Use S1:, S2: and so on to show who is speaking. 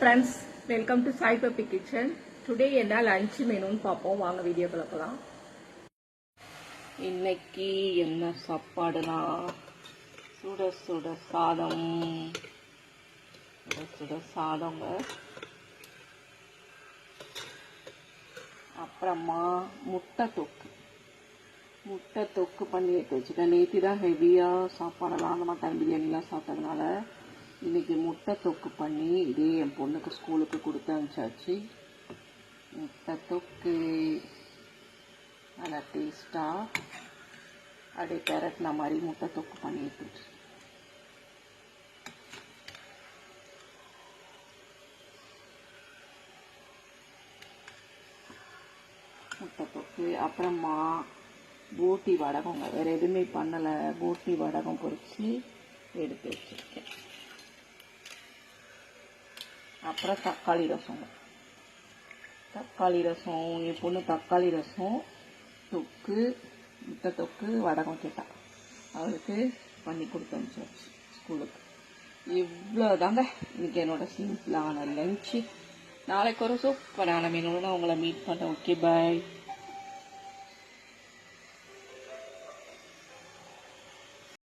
S1: Friends, welcome to Sai puppy kitchen. Today என்ன lunch மெனுன்னு பார்ப்போம். வாங்க வீடியோக்குள்ள போகலாம். இன்னைக்கு என்ன சாப்பாடுனா சுட சுட சாதம். சுட சாதங்க. அப்புறமா முட்டை தொக்கு பண்ணி எடுத்து வச்சுட்டேன். நேற்று தான் ஹெவியாக சாப்பாடெல்லாம் அந்த மட்டன் பிரியாணிலாம் சாப்பிட்டதுனால இன்றைக்கி முட்டை தொக்கு பண்ணி இதே என் பொண்ணுக்கு ஸ்கூலுக்கு கொடுத்து அனுப்பிச்சாச்சு. முட்டை தொக்கு நல்லா டேஸ்ட்டாக அப்படியே பெரட்டின மாதிரி முட்டை தொக்கு பண்ணி எடுத்துச்சு. முட்டை தொக்கு அப்புறமா போட்டி வடகங்க. வேறு எதுவுமே பண்ணலை. போட்டி வடகம் பொரித்து எடுத்து வச்சுருக்கேன். அப்புறம் தக்காளி ரசம். என் பொண்ணு தக்காளி ரசம் தொக்கு முட்டை தொக்கு வடகம் கேட்டா. அவளுக்கு பண்ணி கொடுத்து அனுப்பிச்சாச்சு ஸ்கூலுக்கு. இவ்வளோதாங்க இன்னைக்கு என்னோட சிம்பிளான லஞ்சு. நாளைக்கு ஒரு சூப்பரான மெனுவோட உங்களை மீட் பண்ணேன். ஓகே, பாய்.